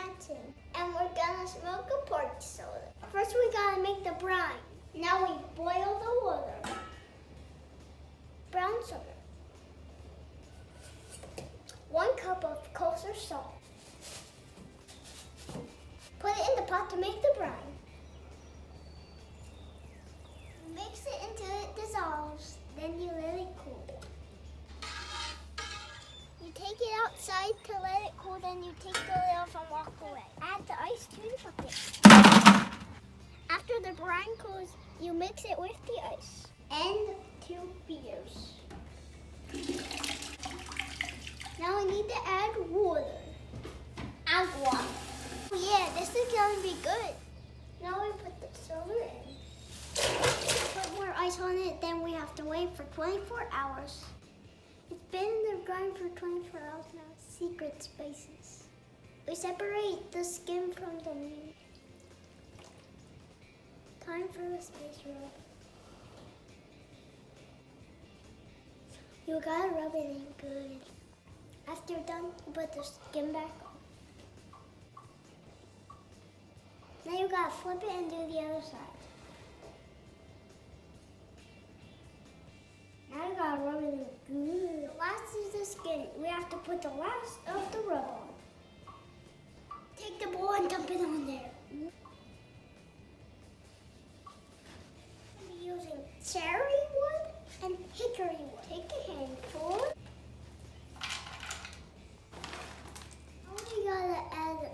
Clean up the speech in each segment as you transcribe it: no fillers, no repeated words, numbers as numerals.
Mattson, and we're gonna smoke a pork shoulder. First we gotta make the brine. Now we boil the water. Brown sugar. 1 cup of kosher salt. Put it in the pot to make the brine. Mix it until it dissolves, then you let it cool. You take it outside to let it cool, then you take the lid off and walk away. Add the ice to the bucket. After the brine cools, you mix it with the ice. And 2 beers. Now we need to add water. Agua. Oh yeah, this is gonna be good. Now we put the soda in. Put more ice on it, then we have to wait for 24 hours. It's been in the grind for 24 hours now. Secret spices. We separate the skin from the meat. Time for the spice rub. You gotta rub it in good. After you're done, you put the skin back on. Now you gotta flip it and do the other side. Now you gotta rub it in good. The last is the skin. We have to put the last of the rub on. Take the bowl and dump it on there. I'm using cherry wood and hickory wood. Take a handful. Now we gotta add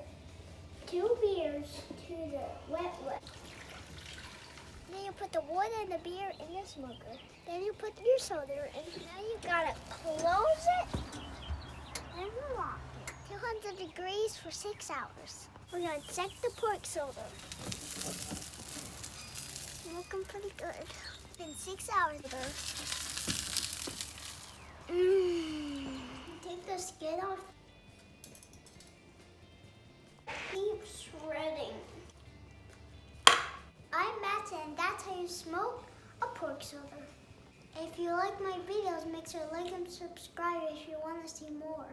2 beers to the wet. Then you put the wood and the beer in the smoker. Then you put your soda in. Now you gotta close it and lock it. 200 degrees for 6 hours. We're gonna check the pork shoulder. Looking pretty good. In 6 hours. Take the skin off. Keep shredding. I'm Mattson, that's how you smoke a pork shoulder. If you like my videos, make sure to like and subscribe if you want to see more.